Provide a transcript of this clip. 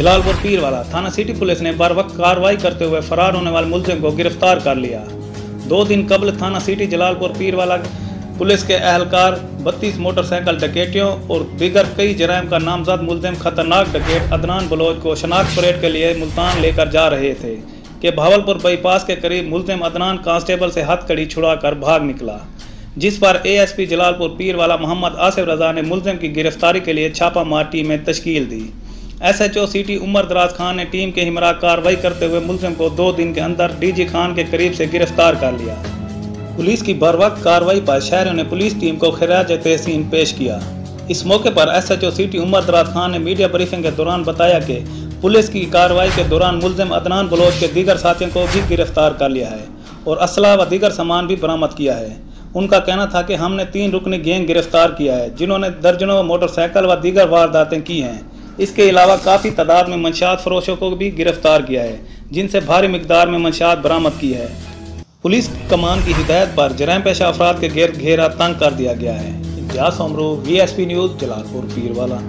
जलालपुर पीरवाला थाना city police ने बर वक्त कार्रवाई करते हुए फरार होने वाले मुलजिम को गिरफ्तार कर लिया। 2 दिन कबल थाना सिटी जलालपुर पीरवाला पुलिस के अहलकार 32 मोटरसाइकिल डकैतियों और दीगर कई जराइम का नामजद मुलजिम खतरनाक डकैत अदनान बलोच को शनाख्त परेड के लिए मुल्तान लेकर जा रहे थे कि भावलपुर बाईपास के करीब मुलजिम अदनान कांस्टेबल से हथकड़ी छुड़ाकर भाग निकला, जिस पर एएसपी जलालपुर पीरवाला मोहम्मद आसिफ रजा ने मुलजिम की गिरफ्तारी के लिए छापामार टीमें तश्कील दी। एसएचओ सिटी उमर दराज खान ने टीम के हमरा कार्रवाई करते हुए मुलजिम को 2 दिन के अंदर डीजी खान के करीब से गिरफ्तार कर लिया। पुलिस की बरवक्त कार्रवाई पर शहरियों ने पुलिस टीम को खिराज तहसीन पेश किया। इस मौके पर एसएचओ सिटी उमर दराज खान ने मीडिया ब्रीफिंग के दौरान बताया कि पुलिस की कार्रवाई के दौरान मुलजिम अदनान बलोच के दीगर साथियों को भी गिरफ्तार कर लिया है और असला व दीगर सामान भी बरामद किया है। उनका कहना था कि हमने 3 रुकनी गैंग गिरफ्तार किया है जिन्होंने दर्जनों मोटरसाइकिल व दीगर वारदातें की हैं। इसके अलावा काफ़ी तादाद में मंशियात फरोशों को भी गिरफ्तार किया है जिनसे भारी मिकदार में मंशियात बरामद की है। पुलिस कमान की हिदायत पर जराइम पेशा अफराद के घेरा तंग कर दिया गया है। इम्तियाज़ सोमरू, VSP न्यूज़, जलालपुर पीरवाला।